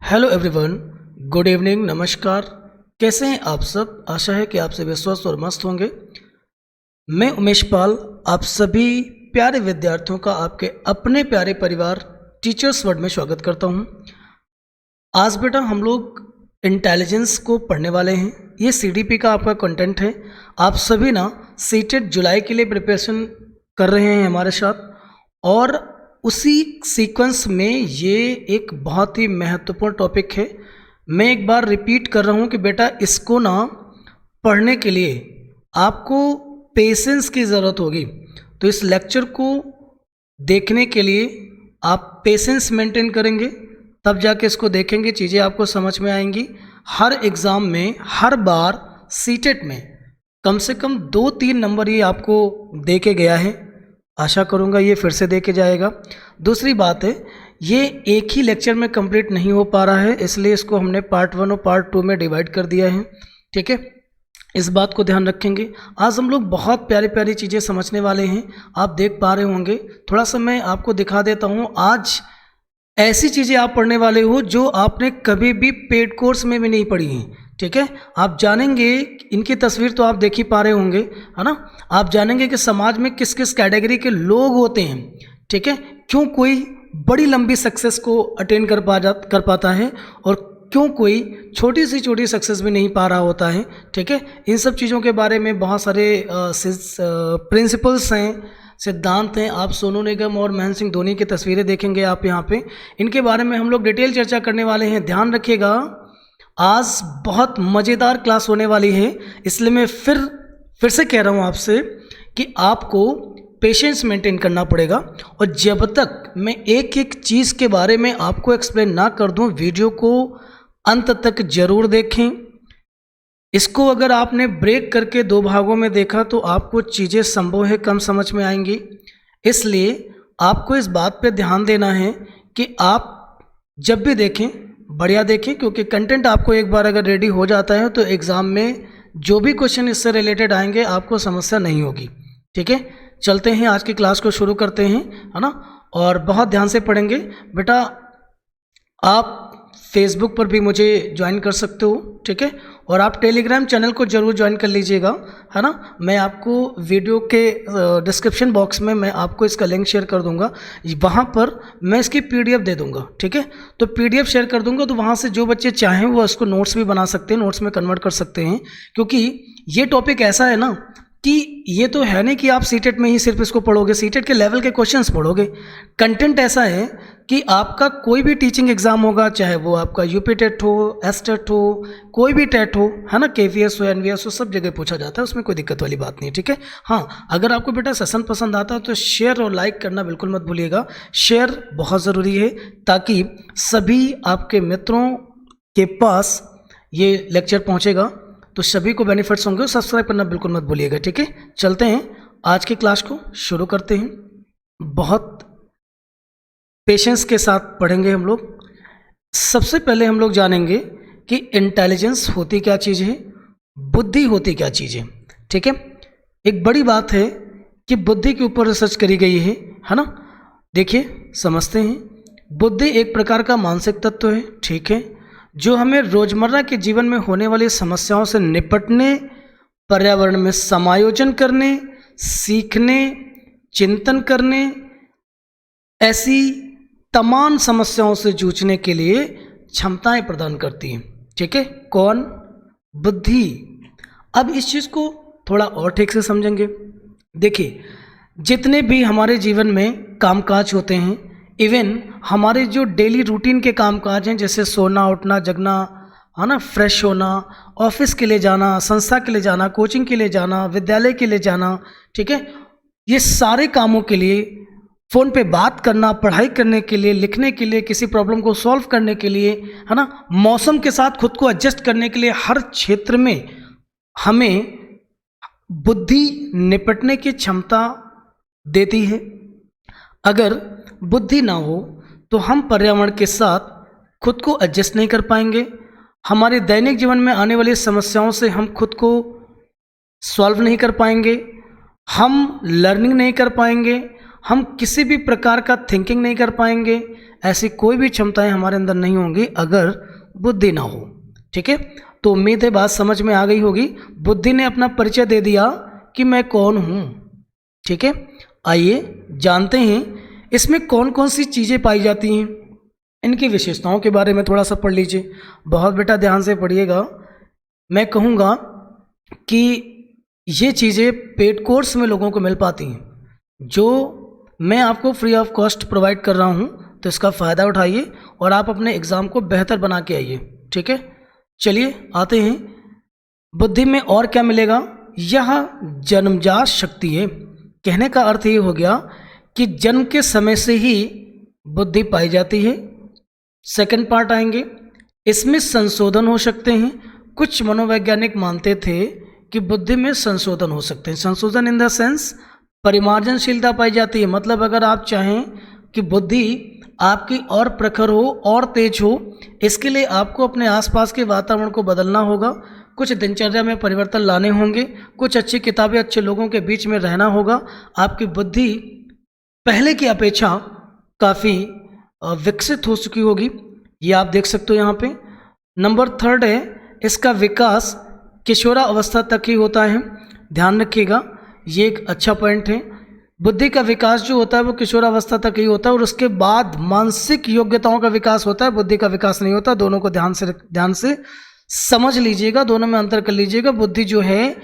Hello everyone, good evening, नमस्कार। कैसे हैं आप सब? आशा है कि आप सभी स्वस्थ और मस्त होंगे। मैं उमेश पाल आप सभी प्यारे विद्यार्थियों का आपके अपने प्यारे परिवार टीचर्स वर्ड में स्वागत करता हूं। आज बेटा हम लोग इंटेलिजेंस को पढ़ने वाले हैं। ये सीडीपी का आपका कंटेंट है। आप सभी ना सीटेट जुलाई के लिए प्रिपरेशन कर रहे हैं हमारे साथ, और उसी सीक्वेंस में ये एक बहुत ही महत्वपूर्ण टॉपिक है। मैं एक बार रिपीट कर रहा हूँ कि बेटा इसको ना पढ़ने के लिए आपको पेशेंस की ज़रूरत होगी। तो इस लेक्चर को देखने के लिए आप पेशेंस मेंटेन करेंगे, तब जाके इसको देखेंगे, चीज़ें आपको समझ में आएंगी। हर एग्ज़ाम में हर बार सीटेट में कम से कम 2-3 नंबर ये आपको दे के गया है। आशा करूँगा ये फिर से दे के जाएगा। दूसरी बात है, ये एक ही लेक्चर में कंप्लीट नहीं हो पा रहा है, इसलिए इसको हमने पार्ट 1 और पार्ट 2 में डिवाइड कर दिया है। ठीक है, इस बात को ध्यान रखेंगे। आज हम लोग बहुत प्यारी प्यारी चीज़ें समझने वाले हैं। आप देख पा रहे होंगे, थोड़ा सा मैं आपको दिखा देता हूँ। आज ऐसी चीज़ें आप पढ़ने वाले हो जो आपने कभी भी पेड कोर्स में भी नहीं पढ़ी हैं। ठीक है, आप जानेंगे, इनकी तस्वीर तो आप देख ही पा रहे होंगे, है ना। आप जानेंगे कि समाज में किस किस कैटेगरी के लोग होते हैं। ठीक है, क्यों कोई बड़ी लंबी सक्सेस को अटेन कर पाता है और क्यों कोई छोटी सी छोटी सक्सेस भी नहीं पा रहा होता है। ठीक है, इन सब चीज़ों के बारे में बहुत सारे प्रिंसिपल्स हैं, सिद्धांत हैं। आप सोनू निगम और महेंद्र सिंह धोनी की तस्वीरें देखेंगे आप यहाँ पे, इनके बारे में हम लोग डिटेल चर्चा करने वाले हैं। ध्यान रखिएगा, आज बहुत मज़ेदार क्लास होने वाली है, इसलिए मैं फिर से कह रहा हूँ आपसे कि आपको पेशेंस मेंटेन करना पड़ेगा। और जब तक मैं एक एक चीज़ के बारे में आपको एक्सप्लेन ना कर दूँ, वीडियो को अंत तक जरूर देखें। इसको अगर आपने ब्रेक करके 2 भागों में देखा तो आपको चीज़ें संभव है कम समझ में आएंगी। इसलिए आपको इस बात पे ध्यान देना है कि आप जब भी देखें बढ़िया देखें, क्योंकि कंटेंट आपको एक बार अगर रेडी हो जाता है तो एग्ज़ाम में जो भी क्वेश्चन इससे रिलेटेड आएंगे आपको समस्या नहीं होगी। ठीक है, चलते हैं, आज की क्लास को शुरू करते हैं, है ना। और बहुत ध्यान से पढ़ेंगे बेटा। आप फेसबुक पर भी मुझे ज्वाइन कर सकते हो, ठीक है, और आप टेलीग्राम चैनल को जरूर ज्वाइन कर लीजिएगा, है ना। मैं आपको वीडियो के डिस्क्रिप्शन बॉक्स में मैं आपको इसका लिंक शेयर कर दूंगा, वहाँ पर मैं इसकी पीडीएफ दे दूंगा। ठीक है, तो पीडीएफ शेयर कर दूंगा, तो वहाँ से जो बच्चे चाहें वो उसको नोट्स भी बना सकते हैं, नोट्स में कन्वर्ट कर सकते हैं। क्योंकि ये टॉपिक ऐसा है ना कि ये तो है नहीं कि आप सीटेट में ही सिर्फ इसको पढ़ोगे, सीटेट के लेवल के क्वेश्चंस पढ़ोगे। कंटेंट ऐसा है कि आपका कोई भी टीचिंग एग्जाम होगा, चाहे वो आपका यूपी टेट हो, एस टेट हो, कोई भी टेट हो, है ना, केवीएस हो, एनवीएस हो, सब जगह पूछा जाता है, उसमें कोई दिक्कत वाली बात नहीं है। ठीक है, हाँ, अगर आपको बेटा सेशन पसंद आता है तो शेयर और लाइक करना बिल्कुल मत भूलिएगा। शेयर बहुत ज़रूरी है ताकि सभी आपके मित्रों के पास ये लेक्चर पहुँचेगा, तो सभी को बेनिफिट्स होंगे। सब्सक्राइब करना बिल्कुल मत भूलिएगा। ठीक है, चलते हैं, आज की क्लास को शुरू करते हैं। बहुत पेशेंस के साथ पढ़ेंगे हम लोग। सबसे पहले हम लोग जानेंगे कि इंटेलिजेंस होती क्या चीज़ है, बुद्धि होती क्या चीज़ है। ठीक है, एक बड़ी बात है कि बुद्धि के ऊपर रिसर्च करी गई है ना। देखिए, समझते हैं। बुद्धि एक प्रकार का मानसिक तत्व है, ठीक है, जो हमें रोजमर्रा के जीवन में होने वाली समस्याओं से निपटने, पर्यावरण में समायोजन करने, सीखने, चिंतन करने, ऐसी तमाम समस्याओं से जूझने के लिए क्षमताएं प्रदान करती हैं। ठीक है, कौन? बुद्धि। अब इस चीज़ को थोड़ा और ठीक से समझेंगे। देखिए, जितने भी हमारे जीवन में कामकाज होते हैं, इवन हमारे जो डेली रूटीन के कामकाज हैं, जैसे सोना, उठना, जगना, है ना, फ्रेश होना, ऑफिस के लिए जाना, संस्था के लिए जाना, कोचिंग के लिए जाना, विद्यालय के लिए जाना, ठीक है, ये सारे कामों के लिए, फ़ोन पे बात करना, पढ़ाई करने के लिए, लिखने के लिए, किसी प्रॉब्लम को सॉल्व करने के लिए, है ना, मौसम के साथ खुद को एडजस्ट करने के लिए, हर क्षेत्र में हमें बुद्धि निपटने की क्षमता देती है। अगर बुद्धि ना हो तो हम पर्यावरण के साथ खुद को एडजस्ट नहीं कर पाएंगे, हमारे दैनिक जीवन में आने वाली समस्याओं से हम खुद को सॉल्व नहीं कर पाएंगे, हम लर्निंग नहीं कर पाएंगे, हम किसी भी प्रकार का थिंकिंग नहीं कर पाएंगे, ऐसी कोई भी क्षमताएं हमारे अंदर नहीं होंगी अगर बुद्धि ना हो। ठीक है, तो उम्मीद है बात समझ में आ गई होगी। बुद्धि ने अपना परिचय दे दिया कि मैं कौन हूँ। ठीक है, आइए जानते हैं इसमें कौन कौन सी चीज़ें पाई जाती हैं, इनकी विशेषताओं के बारे में थोड़ा सा पढ़ लीजिए। बहुत बेटा ध्यान से पढ़िएगा। मैं कहूँगा कि ये चीज़ें पेड कोर्स में लोगों को मिल पाती हैं, जो मैं आपको फ्री ऑफ कॉस्ट प्रोवाइड कर रहा हूँ, तो इसका फ़ायदा उठाइए और आप अपने एग्ज़ाम को बेहतर बना के आइए। ठीक है, चलिए आते हैं। बुद्धि में और क्या मिलेगा? यह जन्मजात शक्ति है। कहने का अर्थ ये हो गया कि जन्म के समय से ही बुद्धि पाई जाती है। सेकंड पार्ट आएंगे, इसमें संशोधन हो सकते हैं। कुछ मनोवैज्ञानिक मानते थे कि बुद्धि में संशोधन हो सकते हैं। संशोधन इन द सेंस परिमार्जनशीलता पाई जाती है। मतलब अगर आप चाहें कि बुद्धि आपकी और प्रखर हो और तेज हो, इसके लिए आपको अपने आसपास के वातावरण को बदलना होगा, कुछ दिनचर्या में परिवर्तन लाने होंगे, कुछ अच्छी किताबें अच्छे लोगों के बीच में रहना होगा। आपकी बुद्धि पहले की अपेक्षा काफ़ी विकसित हो चुकी होगी। ये आप देख सकते हो यहाँ पे। नंबर थर्ड है, इसका विकास किशोरावस्था तक ही होता है। ध्यान रखिएगा, ये एक अच्छा पॉइंट है। बुद्धि का विकास जो होता है वो किशोरावस्था तक ही होता है और उसके बाद मानसिक योग्यताओं का विकास होता है, बुद्धि का विकास नहीं होता। दोनों को ध्यान से समझ लीजिएगा, दोनों में अंतर कर लीजिएगा। बुद्धि जो है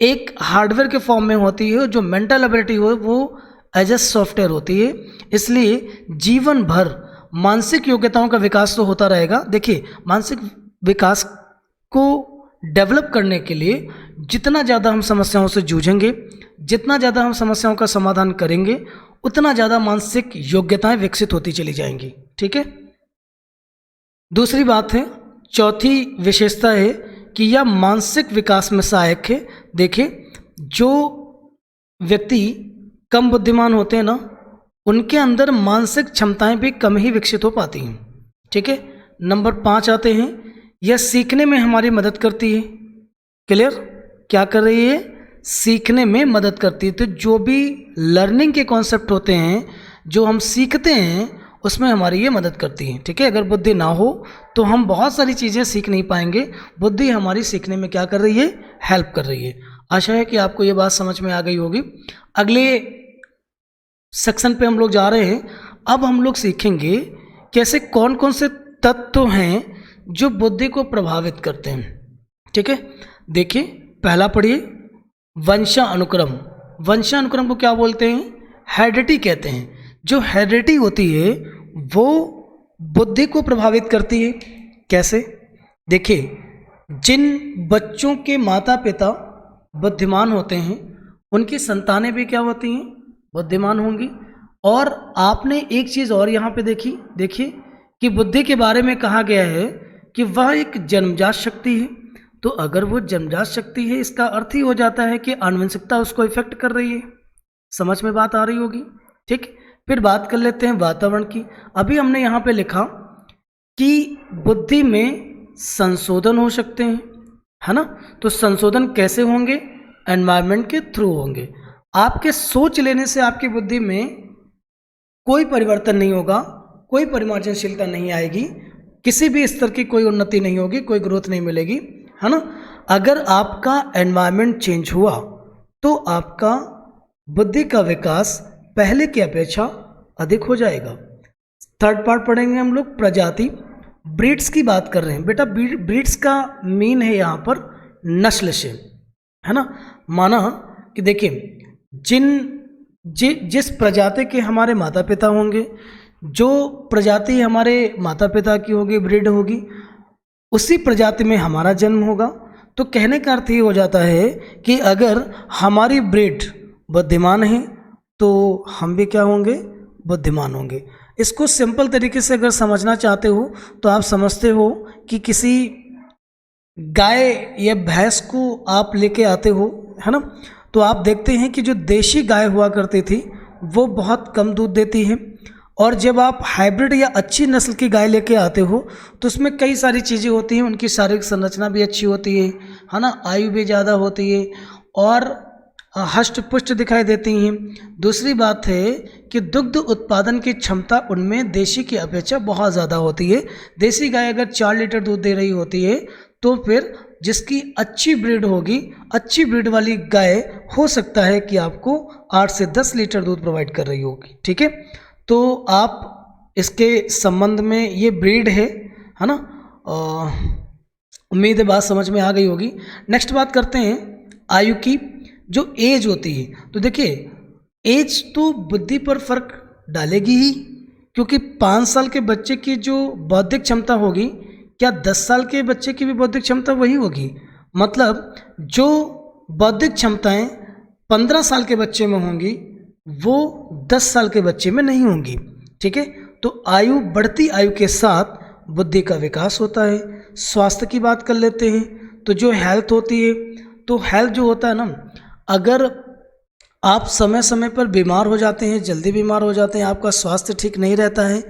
एक हार्डवेयर के फॉर्म में होती है, जो मेंटल एबिलिटी हो वो एज ए सॉफ्टवेयर होती है। इसलिए जीवन भर मानसिक योग्यताओं का विकास तो होता रहेगा। देखिए, मानसिक विकास को डेवलप करने के लिए जितना ज़्यादा हम समस्याओं से जूझेंगे, जितना ज़्यादा हम समस्याओं का समाधान करेंगे, उतना ज़्यादा मानसिक योग्यताएं विकसित होती चली जाएंगी। ठीक है, दूसरी बात है, चौथी विशेषता है कि यह मानसिक विकास में सहायक है। देखिए, जो व्यक्ति कम बुद्धिमान होते हैं ना, उनके अंदर मानसिक क्षमताएं भी कम ही विकसित हो पाती हैं। ठीक है, नंबर 5 आते हैं, यह सीखने में हमारी मदद करती है। क्लियर? क्या कर रही है? सीखने में मदद करती है। तो जो भी लर्निंग के कॉन्सेप्ट होते हैं, जो हम सीखते हैं, उसमें हमारी ये मदद करती है। ठीक है, अगर बुद्धि ना हो तो हम बहुत सारी चीज़ें सीख नहीं पाएंगे। बुद्धि हमारी सीखने में क्या कर रही है? हेल्प कर रही है। आशा है कि आपको ये बात समझ में आ गई होगी। अगले सेक्शन पे हम लोग जा रहे हैं। अब हम लोग सीखेंगे कैसे कौन कौन से तत्व हैं जो बुद्धि को प्रभावित करते हैं। ठीक है, देखिए, पहला पढ़िए, वंशानुक्रम। वंशानुक्रम को क्या बोलते हैं? हेरिडिटी कहते हैं। जो हेरिडिटी होती है वो बुद्धि को प्रभावित करती है। कैसे? देखिए, जिन बच्चों के माता पिता बुद्धिमान होते हैं, उनकी संतानें भी क्या होती हैं? बुद्धिमान होंगी। और आपने एक चीज़ और यहाँ पे देखिए कि बुद्धि के बारे में कहा गया है कि वह एक जन्मजात शक्ति है। तो अगर वो जन्मजात शक्ति है, इसका अर्थ ही हो जाता है कि आनुवंशिकता उसको इफेक्ट कर रही है। समझ में बात आ रही होगी। ठीक, फिर बात कर लेते हैं वातावरण की। अभी हमने यहाँ पे लिखा कि बुद्धि में संशोधन हो सकते हैं, है ना? तो संशोधन कैसे होंगे? एनवायरनमेंट के थ्रू होंगे। आपके सोच लेने से आपकी बुद्धि में कोई परिवर्तन नहीं होगा, कोई परिमार्जनशीलता नहीं आएगी, किसी भी स्तर की कोई उन्नति नहीं होगी, कोई ग्रोथ नहीं मिलेगी, है ना? अगर आपका एनवायरनमेंट चेंज हुआ तो आपका बुद्धि का विकास पहले की अपेक्षा अधिक हो जाएगा। थर्ड पार्ट पढ़ेंगे हम लोग, प्रजाति। ब्रीड्स की बात कर रहे हैं बेटा। ब्रीड्स का मीन है यहाँ पर नस्ल से, है ना? माना कि देखिए, जिस प्रजाति के हमारे माता पिता होंगे, जो प्रजाति हमारे माता पिता की होगी, ब्रीड होगी, उसी प्रजाति में हमारा जन्म होगा। तो कहने का अर्थ ये हो जाता है कि अगर हमारी ब्रीड बुद्धिमान है तो हम भी क्या होंगे? बुद्धिमान होंगे। इसको सिंपल तरीके से अगर समझना चाहते हो तो आप समझते हो कि किसी गाय या भैंस को आप लेके आते हो, है ना? तो आप देखते हैं कि जो देशी गाय हुआ करती थी वो बहुत कम दूध देती है, और जब आप हाइब्रिड या अच्छी नस्ल की गाय लेके आते हो तो उसमें कई सारी चीज़ें होती हैं। उनकी शारीरिक संरचना भी अच्छी होती है ना? आयु भी ज़्यादा होती है और हष्ट पुष्ट दिखाई देती हैं। दूसरी बात है कि दुग्ध उत्पादन की क्षमता उनमें देशी की अपेक्षा बहुत ज़्यादा होती है। देसी गाय अगर 4 लीटर दूध दे रही होती है तो फिर जिसकी अच्छी ब्रीड होगी, अच्छी ब्रीड वाली गाय हो सकता है कि आपको 8 से 10 लीटर दूध प्रोवाइड कर रही होगी। ठीक है, तो आप इसके संबंध में ये ब्रीड है ना। उम्मीद है बात समझ में आ गई होगी। नेक्स्ट बात करते हैं आयु की, जो एज होती है। तो देखिए एज तो बुद्धि पर फर्क डालेगी ही, क्योंकि 5 साल के बच्चे की जो बौद्धिक क्षमता होगी, क्या 10 साल के बच्चे की भी बौद्धिक क्षमता वही होगी? मतलब जो बौद्धिक क्षमताएं 15 साल के बच्चे में होंगी वो 10 साल के बच्चे में नहीं होंगी। ठीक है, तो आयु बढ़ती आयु के साथ बुद्धि का विकास होता है। स्वास्थ्य की बात कर लेते हैं, तो जो हेल्थ होती है, तो हेल्थ जो होता है ना, अगर आप समय समय पर बीमार हो जाते हैं, जल्दी बीमार हो जाते हैं, आपका स्वास्थ्य ठीक नहीं रहता है,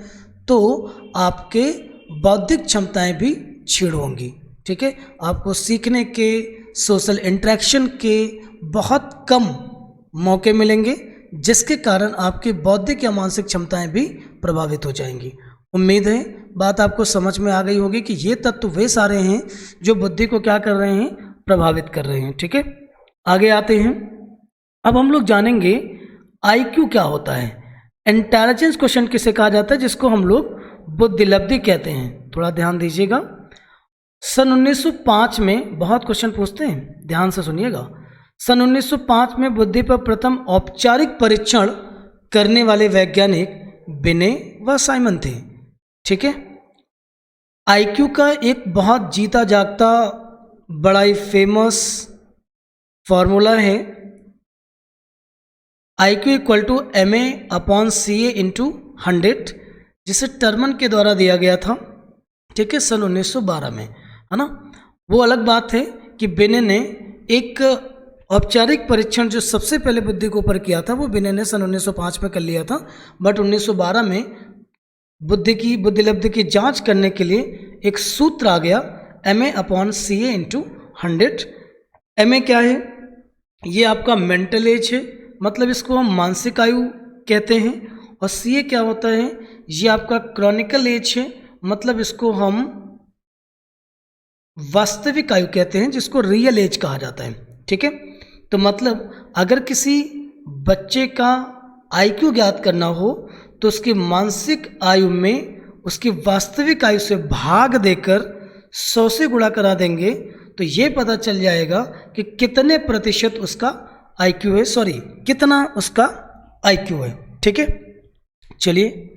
तो आपके बौद्धिक क्षमताएं भी क्षीण होंगी। ठीक है, आपको सीखने के, सोशल इंटरेक्शन के बहुत कम मौके मिलेंगे, जिसके कारण आपकी बौद्धिक या मानसिक क्षमताएं भी प्रभावित हो जाएंगी। उम्मीद है बात आपको समझ में आ गई होगी कि ये तत्व वे सारे हैं जो बुद्धि को क्या कर रहे हैं, प्रभावित कर रहे हैं। ठीक है, आगे आते हैं। अब हम लोग जानेंगे आईक्यू क्या होता है। इंटेलिजेंस क्वेश्चन किसे कहा जाता है, जिसको हम लोग बुद्धिलब्धि कहते हैं। थोड़ा ध्यान दीजिएगा। सन 1905 में बहुत क्वेश्चन पूछते हैं, ध्यान से सुनिएगा। सन 1905 में बुद्धि पर प्रथम औपचारिक परीक्षण करने वाले वैज्ञानिक बिने व साइमन थे। ठीक है, आईक्यू का एक बहुत जीता जागता बड़ा ही फेमस फॉर्मूला है, IQ equal to MA/CA into 100, जिसे टर्मन के द्वारा दिया गया था। ठीक है, सन 1912 में, है ना। वो अलग बात है कि बिने ने एक औपचारिक परीक्षण जो सबसे पहले बुद्धि के ऊपर किया था, वो बिने ने सन 1905 में कर लिया था, बट 1912 में बुद्धिलब्धि की जांच करने के लिए एक सूत्र आ गया, MA/CA इंटू 100। MA क्या है? ये आपका मेंटल एज है, मतलब इसको हम मानसिक आयु कहते हैं। और CA क्या होता है? ये आपका क्रॉनिकल एज है, मतलब इसको हम वास्तविक आयु कहते हैं, जिसको रियल एज कहा जाता है। ठीक है, तो मतलब अगर किसी बच्चे का आईक्यू ज्ञात करना हो तो उसकी मानसिक आयु में उसकी वास्तविक आयु से भाग देकर 100 से गुणा करा देंगे तो ये पता चल जाएगा कि कितने प्रतिशत उसका आईक्यू है, कितना उसका आईक्यू है। ठीक है, चलिए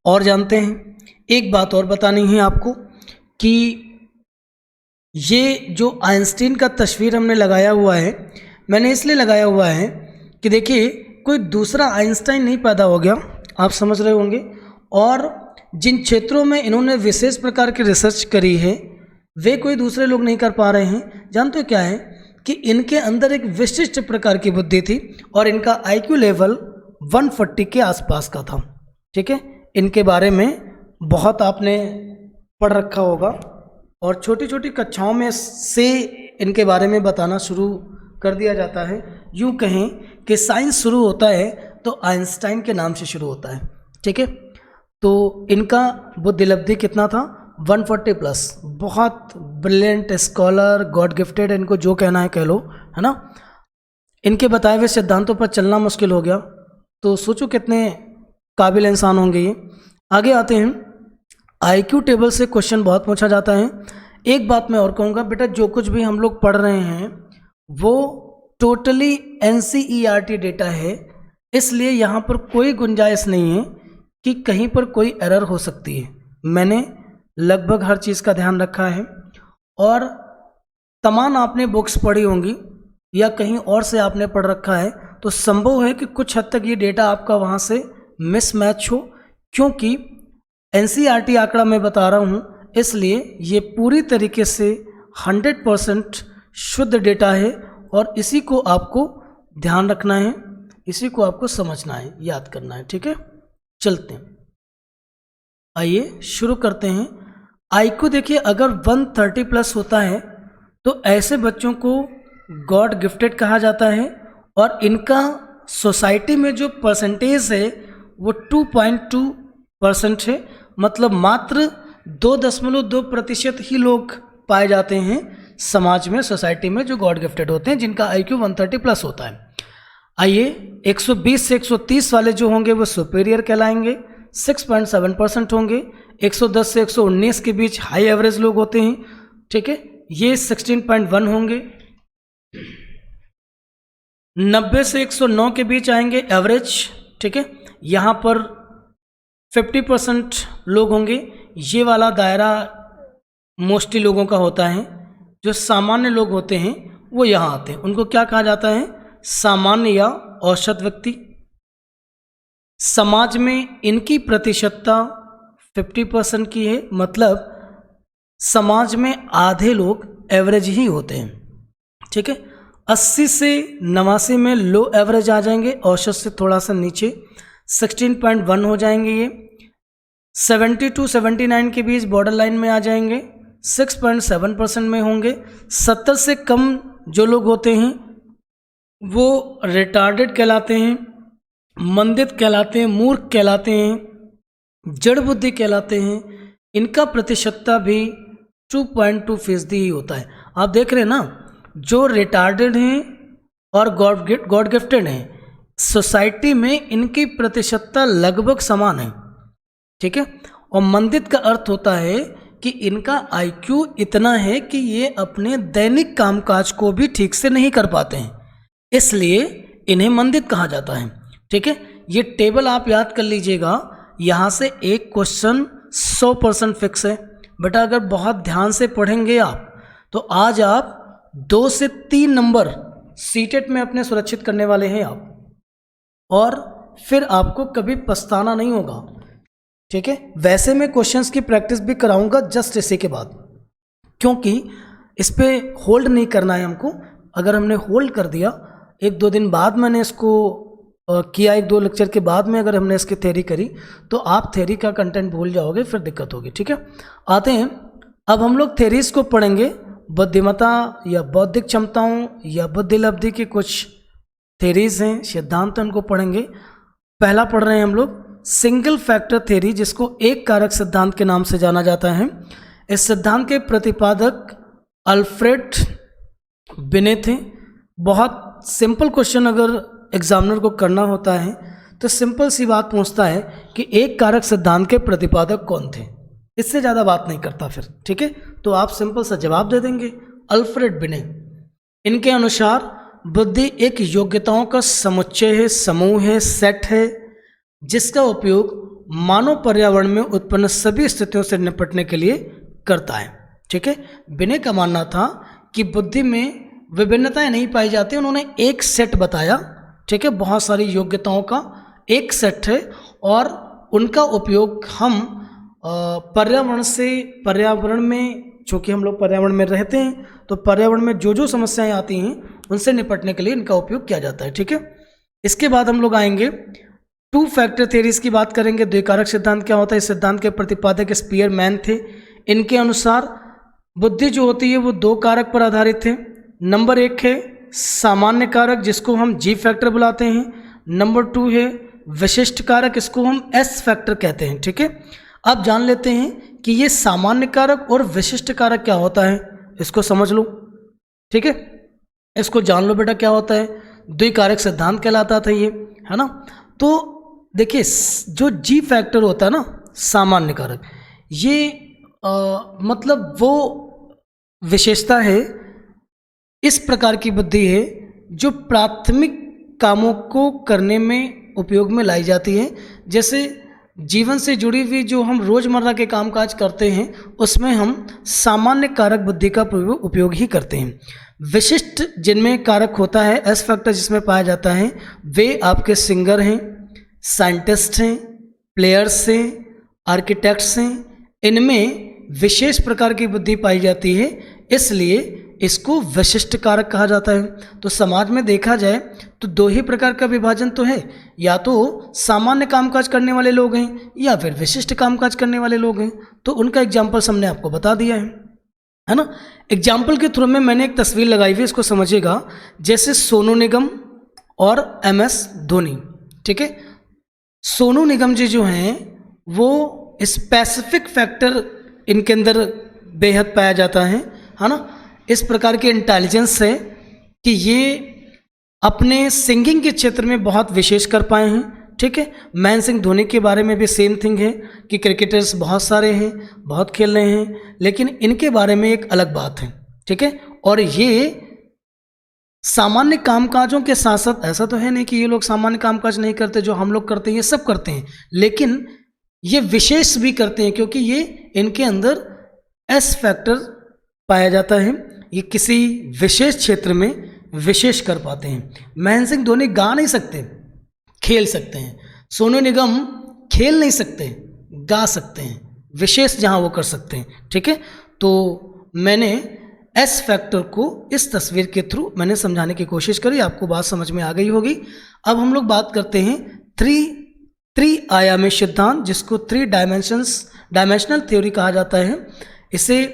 और जानते हैं। एक बात और बतानी है आपको कि ये जो आइंस्टीन का तस्वीर हमने लगाया हुआ है, मैंने इसलिए लगाया हुआ है कि देखिए कोई दूसरा आइंस्टाइन नहीं पैदा हो गया, आप समझ रहे होंगे। और जिन क्षेत्रों में इन्होंने विशेष प्रकार की रिसर्च करी है वे कोई दूसरे लोग नहीं कर पा रहे हैं। जानते हो क्या है कि इनके अंदर एक विशिष्ट प्रकार की बुद्धि थी और इनका आईक्यू लेवल 140 के आसपास का था। ठीक है, इनके बारे में बहुत आपने पढ़ रखा होगा और छोटी छोटी कक्षाओं में से इनके बारे में बताना शुरू कर दिया जाता है। यूँ कहें कि साइंस शुरू होता है तो आइंस्टाइन के नाम से शुरू होता है। ठीक है, तो इनका बुद्धिलब्धि कितना था? 140 प्लस। बहुत ब्रिलियंट स्कॉलर, गॉड गिफ्टेड, इनको जो कहना है कह लो, है ना। इनके बताए हुए सिद्धांतों पर चलना मुश्किल हो गया, तो सोचो कितने काबिल इंसान होंगे ये। आगे आते हैं। आईक्यू टेबल से क्वेश्चन बहुत पूछा जाता है। एक बात मैं और कहूँगा, बेटा जो कुछ भी हम लोग पढ़ रहे हैं वो टोटली NCERT डेटा है, इसलिए यहाँ पर कोई गुंजाइश नहीं है कि कहीं पर कोई एरर हो सकती है। मैंने लगभग हर चीज़ का ध्यान रखा है और तमाम आपने बुक्स पढ़ी होंगी या कहीं और से आपने पढ़ रखा है, तो संभव है कि कुछ हद तक ये डेटा आपका वहाँ से मिसमैच हो, क्योंकि NCERT आंकड़ा मैं बता रहा हूँ, इसलिए ये पूरी तरीके से 100% शुद्ध डेटा है और इसी को आपको ध्यान रखना है, इसी को आपको समझना है, याद करना है। ठीक है, चलते हैं, आइए शुरू करते हैं। आईक्यू देखिए अगर 130 प्लस होता है तो ऐसे बच्चों को गॉड गिफ्टेड कहा जाता है और इनका सोसाइटी में जो परसेंटेज है वो 2.2% है, मतलब मात्र 2.2% ही लोग पाए जाते हैं समाज में, सोसाइटी में, जो गॉड गिफ्टेड होते हैं, जिनका IQ 130 प्लस होता है। आइए 120 से 130 वाले जो होंगे वो सुपेरियर कहलाएंगे, 6.7% होंगे। 110 से 119 के बीच हाई एवरेज लोग होते हैं, ठीक है, ये 16.1 होंगे। 90 से 109 के बीच आएंगे एवरेज, ठीक है, यहाँ पर 50% लोग होंगे। ये वाला दायरा मोस्टली लोगों का होता है। जो सामान्य लोग होते हैं वो यहाँ आते हैं, उनको क्या कहा जाता है? सामान्य या औसत व्यक्ति। समाज में इनकी प्रतिशतता 50% की है, मतलब समाज में आधे लोग एवरेज ही होते हैं, ठीक है। 80 से 89 में लो एवरेज आ जाएंगे, औसत से थोड़ा सा नीचे 16.1 हो जाएंगे ये। 70 टू 79 के बीच बॉर्डर लाइन में आ जाएंगे, 6.7% में होंगे। 70 से कम जो लोग होते हैं वो रिटार्डेड कहलाते हैं, मंदित कहलाते हैं, मूर्ख कहलाते हैं, जड़ बुद्धि कहलाते हैं। इनका प्रतिशतता भी 2.2% ही होता है। आप देख रहे हैं ना, जो रिटार्डेड हैं और गॉड गिफ्टेड हैं, सोसाइटी में इनकी प्रतिशतता लगभग समान है, ठीक है। और मंदित का अर्थ होता है कि इनका IQ इतना है कि ये अपने दैनिक कामकाज को भी ठीक से नहीं कर पाते हैं, इसलिए इन्हें मंदित कहा जाता है, ठीक है। ये टेबल आप याद कर लीजिएगा, यहाँ से एक क्वेश्चन 100% फिक्स है। बेटा अगर बहुत ध्यान से पढ़ेंगे आप तो आज आप 2 से 3 नंबर सीटेट में अपने सुरक्षित करने वाले हैं आप, और फिर आपको कभी पछताना नहीं होगा, ठीक है। वैसे मैं क्वेश्चंस की प्रैक्टिस भी कराऊंगा जस्ट इसी के बाद, क्योंकि इस पे होल्ड नहीं करना है हमको। अगर हमने होल्ड कर दिया, 1-2 दिन बाद मैंने इसको किया, 1-2 लेक्चर के बाद में अगर हमने इसकी थ्योरी करी तो आप थ्योरी का कंटेंट भूल जाओगे, फिर दिक्कत होगी, ठीक है। आते हैं अब हम लोग थ्योरीज को पढ़ेंगे। बुद्धिमत्ता या बौद्धिक क्षमताओं या बुद्धि लब्धि की कुछ थ्योरीज हैं, सिद्धांत, उनको पढ़ेंगे। पहला पढ़ रहे हैं हम लोग सिंगल फैक्टर थ्योरी, जिसको एक कारक सिद्धांत के नाम से जाना जाता है। इस सिद्धांत के प्रतिपादक अल्फ्रेड बिने थे। बहुत सिंपल क्वेश्चन अगर एग्जामिनर को करना होता है तो सिंपल सी बात पूछता है कि एक कारक सिद्धांत के प्रतिपादक कौन थे, इससे ज़्यादा बात नहीं करता फिर, ठीक है। तो आप सिंपल सा जवाब दे देंगे, अल्फ्रेड बिने। इनके अनुसार बुद्धि एक योग्यताओं का समुच्चय है, समूह है, सेट है, जिसका उपयोग मानव पर्यावरण में उत्पन्न सभी स्थितियों से निपटने के लिए करता है, ठीक है। बिने का मानना था कि बुद्धि में विभिन्नताएं नहीं पाई जाती, उन्होंने एक सेट बताया, ठीक है। बहुत सारी योग्यताओं का एक सेट है और उनका उपयोग हम पर्यावरण में, चूँकि हम लोग पर्यावरण में रहते हैं तो पर्यावरण में जो जो समस्याएं आती हैं उनसे निपटने के लिए इनका उपयोग किया जाता है, ठीक है। इसके बाद हम लोग आएंगे 2 फैक्टर थ्योरीज की बात करेंगे। द्विकारक सिद्धांत क्या होता है? इस सिद्धांत के प्रतिपादक स्पीयरमैन थे। इनके अनुसार बुद्धि जो होती है वो 2 कारक पर आधारित है। नंबर 1 है सामान्य कारक, जिसको हम G फैक्टर बुलाते हैं। नंबर 2 है विशिष्ट कारक, इसको हम S फैक्टर कहते हैं, ठीक है। अब जान लेते हैं कि ये सामान्य कारक और विशिष्ट कारक क्या होता है, इसको समझ लो, ठीक है। इसको जान लो बेटा क्या होता है। द्विकारक सिद्धांत कहलाता था ये, है ना। तो देखिए जो G फैक्टर होता है ना, सामान्य कारक, ये मतलब वो विशेषता है, इस प्रकार की बुद्धि है जो प्राथमिक कामों को करने में उपयोग में लाई जाती है। जैसे जीवन से जुड़ी हुई जो हम रोज़मर्रा के कामकाज करते हैं उसमें हम सामान्य कारक बुद्धि का उपयोग ही करते हैं। विशिष्ट जिनमें कारक होता है एस फैक्टर जिसमें पाया जाता है, वे आपके सिंगर हैं, साइंटिस्ट हैं, प्लेयर्स हैं, आर्किटेक्ट्स हैं। इनमें विशेष प्रकार की बुद्धि पाई जाती है, इसलिए इसको विशिष्ट कारक कहा जाता है। तो समाज में देखा जाए तो 2 ही प्रकार का विभाजन तो है, या तो सामान्य कामकाज करने वाले लोग हैं या फिर विशिष्ट कामकाज करने वाले लोग हैं। तो उनका एग्जाम्पल हमने आपको बता दिया है ना। एग्जाम्पल के थ्रू में मैंने एक तस्वीर लगाई हुई, इसको समझिएगा। जैसे सोनू निगम और MS धोनी। ठीक है, सोनू निगम जी जो हैं वो स्पेसिफिक फैक्टर इनके अंदर बेहद पाया जाता है ना। इस प्रकार के इंटेलिजेंस है कि ये अपने सिंगिंग के क्षेत्र में बहुत विशेष कर पाए हैं। ठीक है, महेंद्र सिंह धोनी के बारे में भी सेम थिंग है कि क्रिकेटर्स बहुत सारे हैं, बहुत खेल रहे हैं, लेकिन इनके बारे में एक अलग बात है। ठीक है, और ये सामान्य कामकाजों के साथ साथ, ऐसा तो है नहीं कि ये लोग सामान्य कामकाज नहीं करते, जो हम लोग करते हैं ये सब करते हैं, लेकिन ये विशेष भी करते हैं क्योंकि ये इनके अंदर एस फैक्टर पाया जाता है। ये किसी विशेष क्षेत्र में विशेष कर पाते हैं। महेंद्र सिंह धोनी गा नहीं सकते, खेल सकते हैं। सोनू निगम खेल नहीं सकते, गा सकते हैं, विशेष जहां वो कर सकते हैं। ठीक है, तो मैंने एस फैक्टर को इस तस्वीर के थ्रू मैंने समझाने की कोशिश करी, आपको बात समझ में आ गई होगी। अब हम लोग बात करते हैं थ्री आयामी सिद्धांत, जिसको डायमेंशनल थ्योरी कहा जाता है। इसे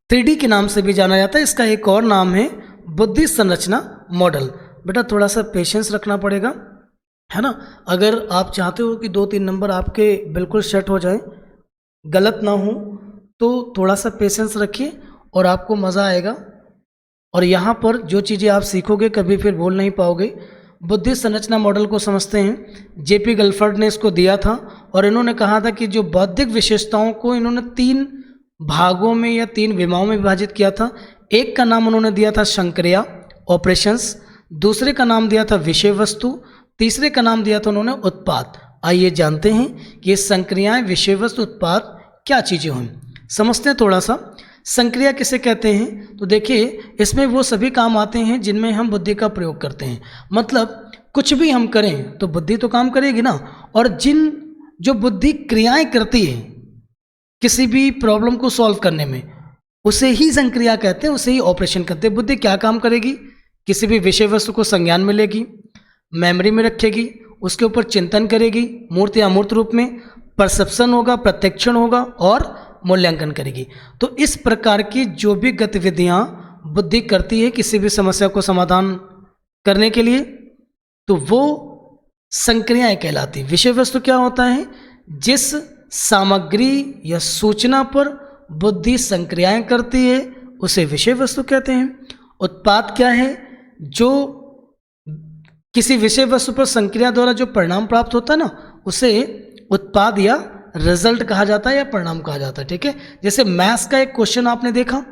3D के नाम से भी जाना जाता है। इसका एक और नाम है बुद्धि संरचना मॉडल। बेटा थोड़ा सा पेशेंस रखना पड़ेगा, है ना। अगर आप चाहते हो कि 2-3 नंबर आपके बिल्कुल सेट हो जाए, गलत ना हो, तो थोड़ा सा पेशेंस रखिए और आपको मज़ा आएगा। और यहाँ पर जो चीज़ें आप सीखोगे कभी फिर भूल नहीं पाओगे। बुद्धि संरचना मॉडल को समझते हैं। JP गल्फर्ड ने इसको दिया था और इन्होंने कहा था कि जो बौद्धिक विशेषताओं को इन्होंने 3 भागों में या 3 विमाओं में विभाजित किया था। एक का नाम उन्होंने दिया था संक्रिया ऑपरेशंस, दूसरे का नाम दिया था विषय वस्तु, तीसरे का नाम दिया था उन्होंने उत्पाद। आइए जानते हैं कि ये संक्रियाएं, विषय वस्तु, उत्पाद क्या चीज़ें हुई, समझते हैं थोड़ा सा। संक्रिया किसे कहते हैं? तो देखिए, इसमें वो सभी काम आते हैं जिनमें हम बुद्धि का प्रयोग करते हैं। मतलब कुछ भी हम करें तो बुद्धि तो काम करेगी ना। और जो बुद्धि क्रियाएं करती है किसी भी प्रॉब्लम को सॉल्व करने में, उसे ही संक्रिया कहते हैं, उसे ही ऑपरेशन कहते हैं। बुद्धि क्या काम करेगी? किसी भी विषय वस्तु को संज्ञान में लेगी, मेमोरी में रखेगी, उसके ऊपर चिंतन करेगी, मूर्त या अमूर्त रूप में, परसेप्शन होगा, प्रत्यक्षण होगा और मूल्यांकन करेगी। तो इस प्रकार की जो भी गतिविधियां बुद्धि करती है किसी भी समस्या को समाधान करने के लिए, तो वो संक्रियाएं कहलाती। विषय वस्तु क्या होता है? जिस सामग्री या सूचना पर बुद्धि संक्रियाएं करती है उसे विषय वस्तु कहते हैं। उत्पाद क्या है? जो किसी विषय वस्तु पर संक्रिया द्वारा जो परिणाम प्राप्त होता है ना, उसे उत्पाद या रिजल्ट कहा जाता है या परिणाम कहा जाता है। ठीक है, जैसे मैथ्स का एक क्वेश्चन आपने देखा,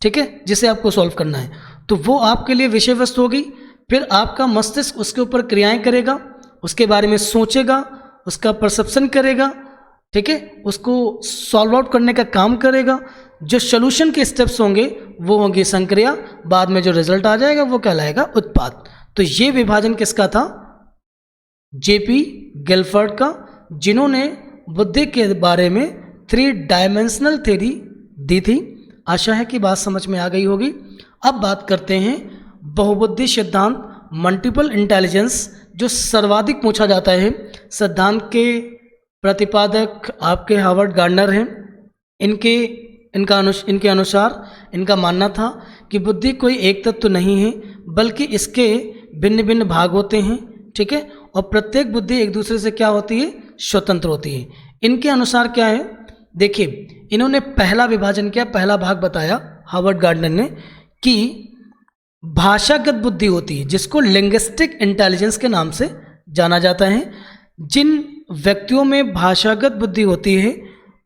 ठीक है, जिसे आपको सॉल्व करना है, तो वो आपके लिए विषय वस्तु होगी। फिर आपका मस्तिष्क उसके ऊपर क्रियाएं करेगा, उसके बारे में सोचेगा, उसका परसेप्शन करेगा, ठीक है, उसको सॉल्व आउट करने का काम करेगा। जो सोल्यूशन के स्टेप्स होंगे वो होंगी संक्रिया, बाद में जो रिजल्ट आ जाएगा वो कहलाएगा उत्पाद। तो ये विभाजन किसका था? JP गल्फर्ड का, जिन्होंने बुद्धि के बारे में 3 डायमेंशनल थ्योरी दी थी। आशा है कि बात समझ में आ गई होगी। अब बात करते हैं बहुबुद्धि सिद्धांत, मल्टीपल इंटेलिजेंस, जो सर्वाधिक पूछा जाता है। सिद्धांत के प्रतिपादक आपके हार्वर्ड गार्डनर हैं। इनके अनुसार इनका मानना था कि बुद्धि कोई एक तत्व नहीं है, बल्कि इसके भिन्न भिन्न भाग होते हैं। ठीक है, और प्रत्येक बुद्धि एक दूसरे से क्या होती है? स्वतंत्र होती है। इनके अनुसार क्या है? देखिए, इन्होंने पहला विभाजन किया, पहला भाग बताया हार्वर्ड गार्डनर ने कि भाषागत बुद्धि होती है, जिसको लिंग्विस्टिक इंटेलिजेंस के नाम से जाना जाता है। जिन व्यक्तियों में भाषागत बुद्धि होती है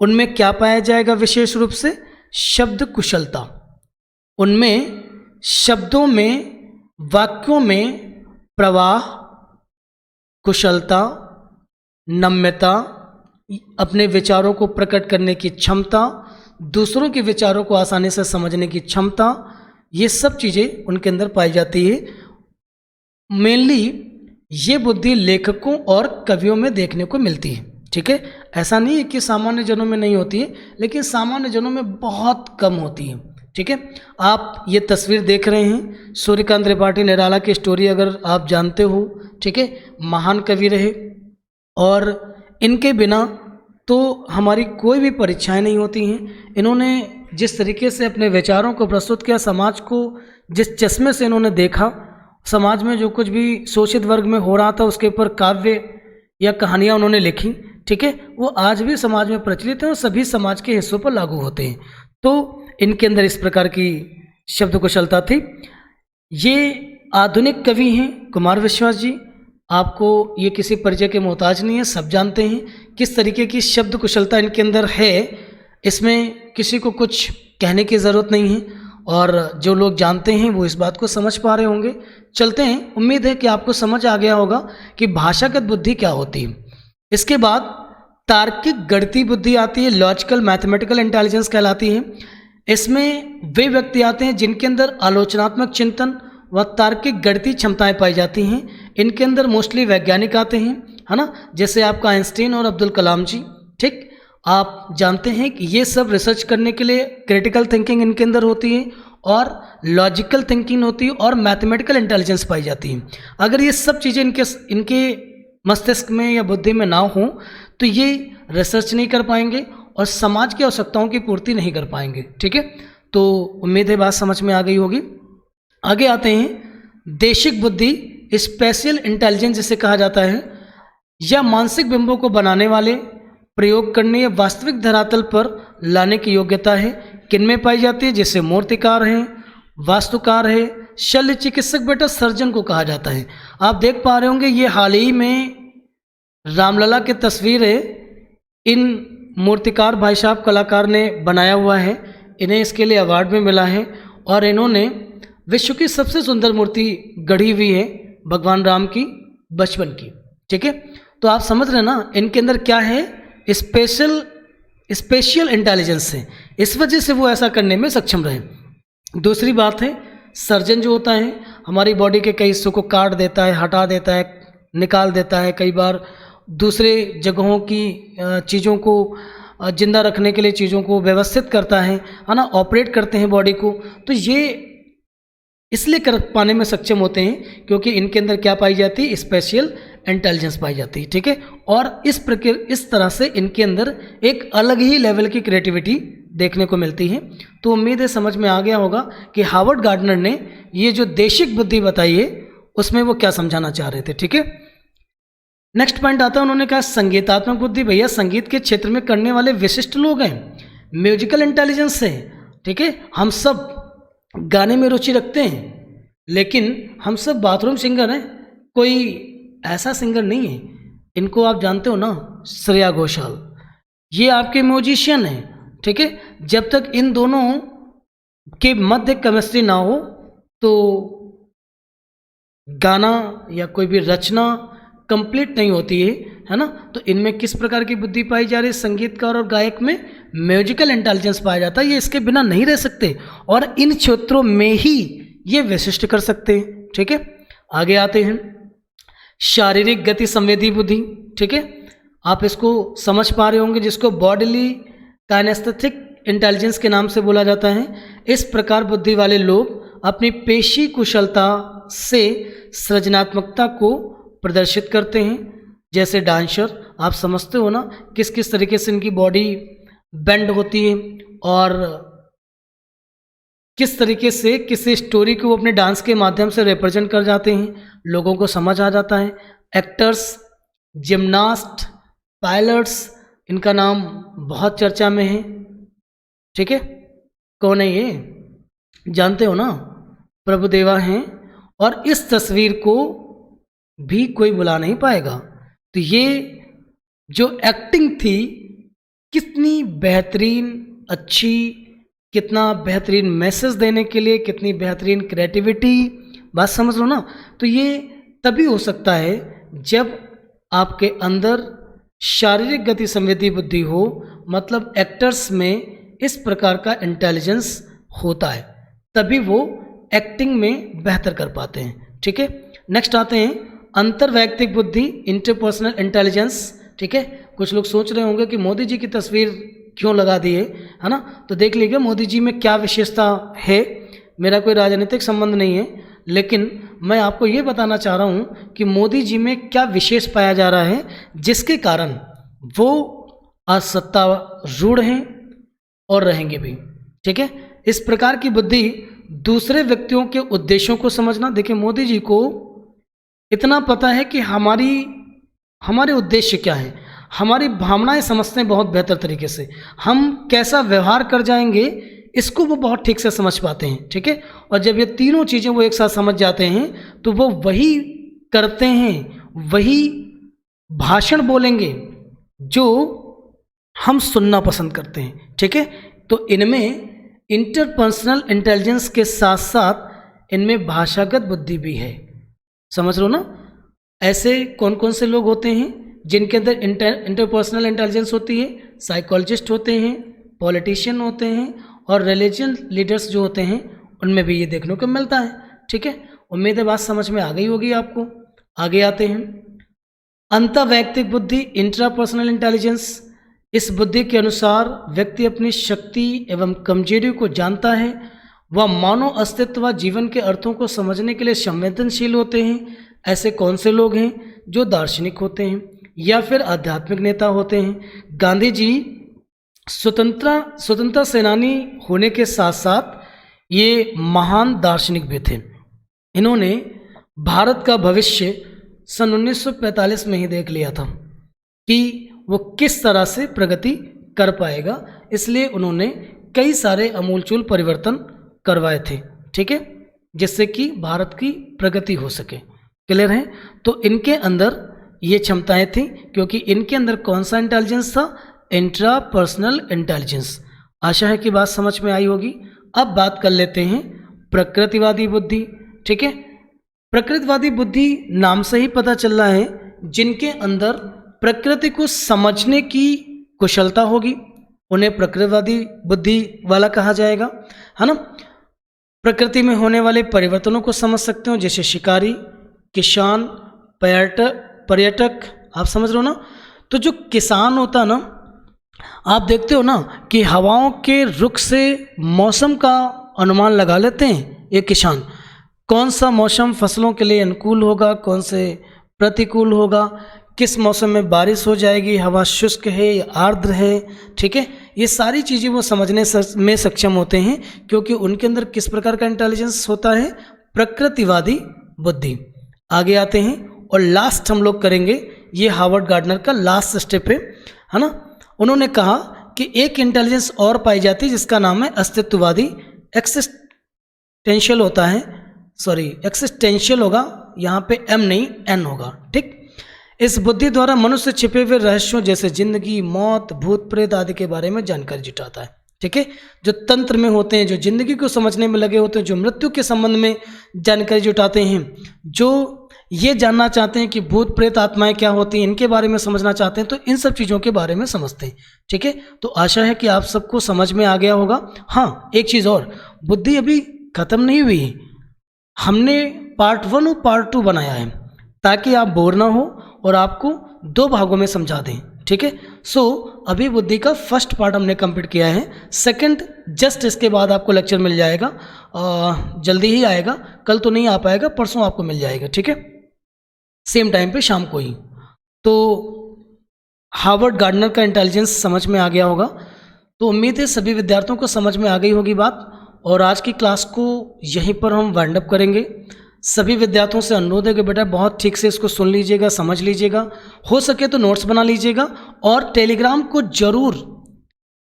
उनमें क्या पाया जाएगा? विशेष रूप से शब्द कुशलता। उनमें शब्दों में, वाक्यों में प्रवाह, कुशलता, नम्यता, अपने विचारों को प्रकट करने की क्षमता, दूसरों के विचारों को आसानी से समझने की क्षमता, ये सब चीज़ें उनके अंदर पाई जाती है। मेनली ये बुद्धि लेखकों और कवियों में देखने को मिलती है। ठीक है, ऐसा नहीं है कि सामान्य जनों में नहीं होती है, लेकिन सामान्य जनों में बहुत कम होती है। ठीक है, आप ये तस्वीर देख रहे हैं, सूर्यकांत त्रिपाठी निराला की स्टोरी अगर आप जानते हो, ठीक है, महान कवि रहे और इनके बिना तो हमारी कोई भी परीक्षाएं नहीं होती हैं। इन्होंने जिस तरीके से अपने विचारों को प्रस्तुत किया, समाज को जिस चश्मे से इन्होंने देखा, समाज में जो कुछ भी शोषित वर्ग में हो रहा था उसके ऊपर काव्य या कहानियाँ उन्होंने लिखी, ठीक है, वो आज भी समाज में प्रचलित हैं और सभी समाज के हिस्सों पर लागू होते हैं। तो इनके अंदर इस प्रकार की शब्द कुशलता थी। ये आधुनिक कवि हैं कुमार विश्वास जी, आपको ये किसी परिचय के मोहताज नहीं है, सब जानते हैं किस तरीके की शब्द कुशलता इनके अंदर है, इसमें किसी को कुछ कहने की ज़रूरत नहीं है और जो लोग जानते हैं वो इस बात को समझ पा रहे होंगे। चलते हैं, उम्मीद है कि आपको समझ आ गया होगा कि भाषागत बुद्धि क्या होती है। इसके बाद तार्किक गणितीय बुद्धि आती है, लॉजिकल मैथमेटिकल इंटेलिजेंस कहलाती है। इसमें वे व्यक्ति आते हैं जिनके अंदर आलोचनात्मक चिंतन व तार्किक गणितीय क्षमताएं पाई जाती हैं। इनके अंदर मोस्टली वैज्ञानिक आते हैं, है ना, जैसे आपका आइंस्टीन और अब्दुल कलाम जी, ठीक। आप जानते हैं कि ये सब रिसर्च करने के लिए क्रिटिकल थिंकिंग इनके अंदर होती है और लॉजिकल थिंकिंग होती है और मैथमेटिकल इंटेलिजेंस पाई जाती है। अगर ये सब चीज़ें इनके मस्तिष्क में या बुद्धि में ना हो तो ये रिसर्च नहीं कर पाएंगे और समाज की आवश्यकताओं की पूर्ति नहीं कर पाएंगे, ठीक है। तो उम्मीद है बात समझ में आ गई होगी। आगे आते हैं, देशिक बुद्धि, स्पेशल इंटेलिजेंस जिसे कहा जाता है, या मानसिक बिंबों को बनाने वाले, प्रयोग करने या वास्तविक धरातल पर लाने की योग्यता है। किनमें पाई जाती है? जैसे मूर्तिकार हैं, वास्तुकार है, शल्य चिकित्सक बेटा सर्जन को कहा जाता है। आप देख पा रहे होंगे ये हाल ही में रामलला की तस्वीर है, इन मूर्तिकार भाई साहब कलाकार ने बनाया हुआ है, इन्हें इसके लिए अवार्ड भी मिला है और इन्होंने विश्व की सबसे सुंदर मूर्ति गढ़ी हुई है भगवान राम की बचपन की, ठीक है। तो आप समझ रहे हैं ना इनके अंदर क्या है, स्पेशल इंटेलिजेंस है, इस वजह से वो ऐसा करने में सक्षम रहे। दूसरी बात है, सर्जन जो होता है हमारी बॉडी के कई हिस्सों को काट देता है, हटा देता है, निकाल देता है, कई बार दूसरे जगहों की चीज़ों को जिंदा रखने के लिए चीज़ों को व्यवस्थित करता है ना, ऑपरेट करते हैं बॉडी को। तो ये इसलिए कर पाने में सक्षम होते हैं क्योंकि इनके अंदर क्या पाई जाती है, स्पेशल इंटेलिजेंस पाई जाती है, ठीक है। और इस तरह से इनके अंदर एक अलग ही लेवल की क्रिएटिविटी देखने को मिलती है। तो उम्मीद है समझ में आ गया होगा कि हार्वर्ड गार्डनर ने ये जो देशिक बुद्धि बताई है उसमें वो क्या समझाना चाह रहे थे, ठीक है। नेक्स्ट पॉइंट आता है, उन्होंने कहा संगीतात्मक बुद्धि, भैया संगीत के क्षेत्र में करने वाले विशिष्ट लोग हैं, म्यूजिकल इंटेलिजेंस है, ठीक है। हम सब गाने में रुचि रखते हैं लेकिन हम सब बाथरूम सिंगर हैं, कोई ऐसा सिंगर नहीं है। इनको आप जानते हो ना, श्रेया घोषाल, ये आपके म्यूजिशियन हैं, ठीक है। जब तक इन दोनों के मध्य केमिस्ट्री ना हो तो गाना या कोई भी रचना कंप्लीट नहीं होती है ना। तो इनमें किस प्रकार की बुद्धि पाई जा रही है, संगीतकार और गायक में म्यूजिकल इंटेलिजेंस पाया जाता है। ये इसके बिना नहीं रह सकते और इन क्षेत्रों में ही ये विशिष्ट कर सकते हैं, ठीक है। आगे आते हैं, शारीरिक गति संवेदी बुद्धि, ठीक है। आप इसको समझ पा रहे होंगे, जिसको बॉडीली काइनेस्थेटिक इंटेलिजेंस के नाम से बोला जाता है। इस प्रकार बुद्धि वाले लोग अपनी पेशी कुशलता से सृजनात्मकता को प्रदर्शित करते हैं। जैसे डांसर, आप समझते हो ना किस किस तरीके से इनकी बॉडी बेंड होती है और किस तरीके से किसी स्टोरी को वो अपने डांस के माध्यम से रिप्रेजेंट कर जाते हैं, लोगों को समझ आ जाता है। एक्टर्स, जिम्नास्ट, पायलट्स, इनका नाम बहुत चर्चा में है, ठीक है। कौन है ये, जानते हो ना, प्रभुदेवा हैं। और इस तस्वीर को भी कोई बुला नहीं पाएगा। तो ये जो एक्टिंग थी कितनी बेहतरीन, अच्छी, कितना बेहतरीन मैसेज देने के लिए, कितनी बेहतरीन क्रिएटिविटी, बात समझ लो ना। तो ये तभी हो सकता है जब आपके अंदर शारीरिक गति संवेदी बुद्धि हो, मतलब एक्टर्स में इस प्रकार का इंटेलिजेंस होता है, तभी वो एक्टिंग में बेहतर कर पाते हैं, ठीक है। नेक्स्ट आते हैं अंतर्वैयक्तिक बुद्धि, इंटरपर्सनल इंटेलिजेंस, ठीक है। कुछ लोग सोच रहे होंगे कि मोदी जी की तस्वीर क्यों लगा दी है ना। तो देख लीजिए मोदी जी में क्या विशेषता है। मेरा कोई राजनीतिक संबंध नहीं है, लेकिन मैं आपको ये बताना चाह रहा हूँ कि मोदी जी में क्या विशेष पाया जा रहा है जिसके कारण वो आज सत्तारूढ़ हैं और रहेंगे भी, ठीक है। इस प्रकार की बुद्धि दूसरे व्यक्तियों के उद्देश्यों को समझना। देखिए मोदी जी को इतना पता है कि हमारे उद्देश्य क्या है, हमारी भावनाएं समझते हैं बहुत बेहतर तरीके से, हम कैसा व्यवहार कर जाएंगे इसको वो बहुत ठीक से समझ पाते हैं, ठीक है। और जब ये तीनों चीज़ें वो एक साथ समझ जाते हैं तो वो वही करते हैं, वही भाषण बोलेंगे जो हम सुनना पसंद करते हैं, ठीक है। तो इनमें इंटरपर्सनल इंटेलिजेंस के साथ साथ इनमें भाषागत बुद्धि भी है, समझ लो ना। ऐसे कौन कौन से लोग होते हैं जिनके अंदर इंटरपर्सनल इंटेलिजेंस होती है? साइकोलॉजिस्ट होते हैं, पॉलिटिशियन होते हैं, और रिलीजन लीडर्स जो होते हैं उनमें भी ये देखने को मिलता है, ठीक है। उम्मीद है बात समझ में आ गई होगी आपको। आगे आते हैं, अंतर्वैयक्तिक बुद्धि, इंट्रापर्सनल इंटेलिजेंस। इस बुद्धि के अनुसार व्यक्ति अपनी शक्ति एवं कमजोरी को जानता है। वह मानव अस्तित्व व जीवन के अर्थों को समझने के लिए संवेदनशील होते हैं। ऐसे कौन से लोग हैं? जो दार्शनिक होते हैं या फिर आध्यात्मिक नेता होते हैं। गांधी जी स्वतंत्रता सेनानी होने के साथ साथ ये महान दार्शनिक भी थे। इन्होंने भारत का भविष्य सन 1945 में ही देख लिया था कि वो किस तरह से प्रगति कर पाएगा, इसलिए उन्होंने कई सारे अमूलचूल परिवर्तन करवाए थे, ठीक है, जिससे कि भारत की प्रगति हो सके। क्लियर है? तो इनके अंदर ये क्षमताएं थी, क्योंकि इनके अंदर कौन सा इंटेलिजेंस था? Intrapersonal intelligence. आशा है कि बात समझ में आई होगी। अब बात कर लेते हैं प्रकृतिवादी बुद्धि, ठीक है। प्रकृतिवादी बुद्धि नाम से ही पता चल रहा है, जिनके अंदर प्रकृति को समझने की कुशलता होगी उन्हें प्रकृतिवादी बुद्धि वाला कहा जाएगा, है ना। प्रकृति में होने वाले परिवर्तनों को समझ सकते हो, जैसे शिकारी, किसान, पर्यटक, आप समझ रहे हो ना। तो जो किसान होता है ना, आप देखते हो ना कि हवाओं के रुख से मौसम का अनुमान लगा लेते हैं ये किसान। कौन सा मौसम फसलों के लिए अनुकूल होगा, कौन से प्रतिकूल होगा, किस मौसम में बारिश हो जाएगी, हवा शुष्क है या आर्द्र है, ठीक है। ये सारी चीज़ें वो समझने में सक्षम होते हैं, क्योंकि उनके अंदर किस प्रकार का इंटेलिजेंस होता है? प्रकृतिवादी बुद्धि। आगे आते हैं और लास्ट हम लोग करेंगे, ये हार्वर्ड गार्डनर का लास्ट स्टेप है ना। उन्होंने कहा कि एक इंटेलिजेंस और पाई जाती है जिसका नाम है अस्तित्ववादी। एक्सिस्टेंशियल होता है, एक्सिस्टेंशियल होगा, यहाँ पे एम नहीं एन होगा, ठीक। इस बुद्धि द्वारा मनुष्य छिपे हुए रहस्यों जैसे जिंदगी, मौत, भूत प्रेत आदि के बारे में जानकारी जुटाता है, ठीक है। जो तंत्र में होते हैं, जो जिंदगी को समझने में लगे होते हैं, जो मृत्यु के संबंध में जानकारी जुटाते हैं, जो ये जानना चाहते हैं कि भूत प्रेत आत्माएं क्या होती हैं, इनके बारे में समझना चाहते हैं, तो इन सब चीज़ों के बारे में समझते हैं, ठीक है। तो आशा है कि आप सबको समझ में आ गया होगा। हाँ, एक चीज़ और, बुद्धि अभी ख़त्म नहीं हुई है, हमने पार्ट 1 और पार्ट 2 बनाया है ताकि आप बोर ना हो और आपको 2 भागों में समझा दें, ठीक है। सो अभी बुद्धि का फर्स्ट पार्ट हमने कंप्लीट किया है, सेकंड जस्ट इसके बाद आपको लेक्चर मिल जाएगा, जल्दी ही आएगा, कल तो नहीं आ पाएगा, परसों आपको मिल जाएगा, ठीक है, सेम टाइम पे शाम को ही। तो हार्वर्ड गार्डनर का इंटेलिजेंस समझ में आ गया होगा। तो उम्मीद है सभी विद्यार्थियों को समझ में आ गई होगी बात, और आज की क्लास को यहीं पर हम वाइंड अप करेंगे। सभी विद्यार्थियों से अनुरोध है कि बेटा बहुत ठीक से इसको सुन लीजिएगा, समझ लीजिएगा, हो सके तो नोट्स बना लीजिएगा, और टेलीग्राम को जरूर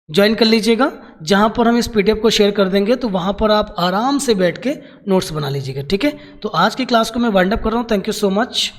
ज्वाइन कर लीजिएगा, जहाँ पर हम इस PDF को शेयर कर देंगे, तो वहाँ पर आप आराम से बैठ के नोट्स बना लीजिएगा, ठीक है। तो आज की क्लास को मैं वाइंड अप कर रहा हूँ। Thank you so much.